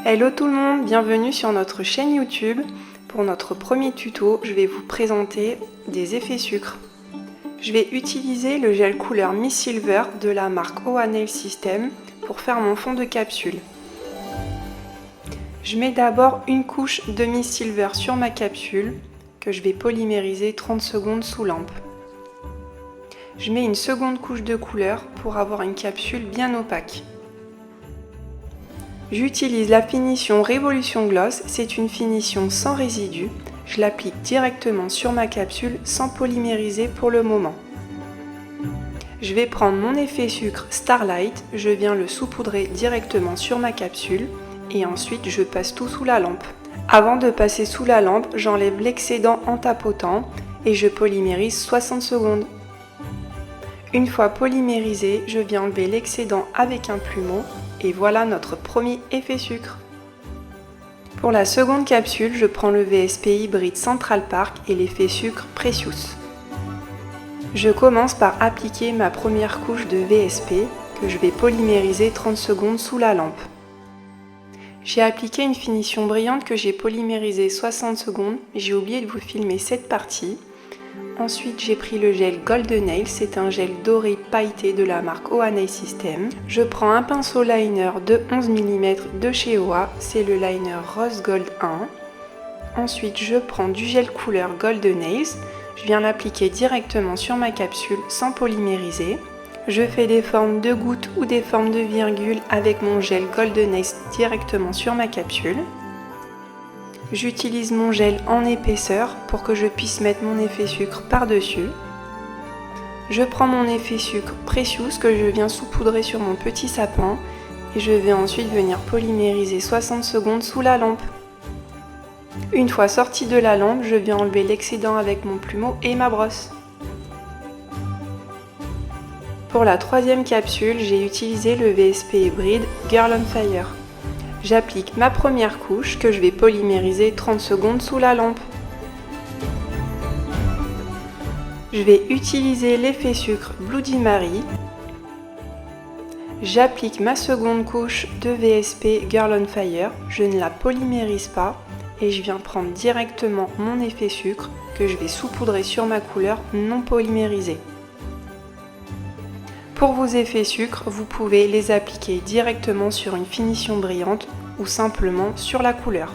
Hello tout le monde, bienvenue sur notre chaîne YouTube. Pour notre premier tuto, je vais vous présenter des effets sucre. Je vais utiliser le gel couleur Miss Silver de la marque OA Nail System pour faire mon fond de capsule. Je mets d'abord une couche de Miss Silver sur ma capsule que je vais polymériser 30 secondes sous lampe. Je mets une seconde couche de couleur pour avoir une capsule bien opaque. J'utilise la finition Révolution Gloss, c'est une finition sans résidus. Je l'applique directement sur ma capsule sans polymériser pour le moment. Je vais prendre mon effet sucre Starlight, je viens le saupoudrer directement sur ma capsule et ensuite je passe tout sous la lampe. Avant de passer sous la lampe, j'enlève l'excédent en tapotant et je polymérise 60 secondes. Une fois polymérisé, je viens enlever l'excédent avec un plumeau et voilà notre premier effet sucre. Pour la seconde capsule, je prends le VSP Hybride Central Park et l'effet sucre Precious. Je commence par appliquer ma première couche de VSP que je vais polymériser 30 secondes sous la lampe. J'ai appliqué une finition brillante que j'ai polymérisée 60 secondes, mais j'ai oublié de vous filmer cette partie. Ensuite, j'ai pris le gel Golden Nail, c'est un gel doré pailleté de la marque OA Nail System. Je prends un pinceau liner de 11 mm de chez OA, c'est le liner Rose Gold 1. Ensuite, je prends du gel couleur Golden Nails, je viens l'appliquer directement sur ma capsule sans polymériser. Je fais des formes de gouttes ou des formes de virgules avec mon gel Golden Nails directement sur ma capsule. J'utilise mon gel en épaisseur pour que je puisse mettre mon effet sucre par-dessus. Je prends mon effet sucre Precious que je viens saupoudrer sur mon petit sapin et je vais ensuite venir polymériser 60 secondes sous la lampe. Une fois sorti de la lampe, je viens enlever l'excédent avec mon plumeau et ma brosse. Pour la troisième capsule, j'ai utilisé le VSP Hybride Girl on Fire. J'applique ma première couche que je vais polymériser 30 secondes sous la lampe. Je vais utiliser l'effet sucre Bloody Mary. J'applique ma seconde couche de VSP Girl on Fire. Je ne la polymérise pas et je viens prendre directement mon effet sucre que je vais saupoudrer sur ma couleur non polymérisée. Pour vos effets sucre, vous pouvez les appliquer directement sur une finition brillante ou simplement sur la couleur.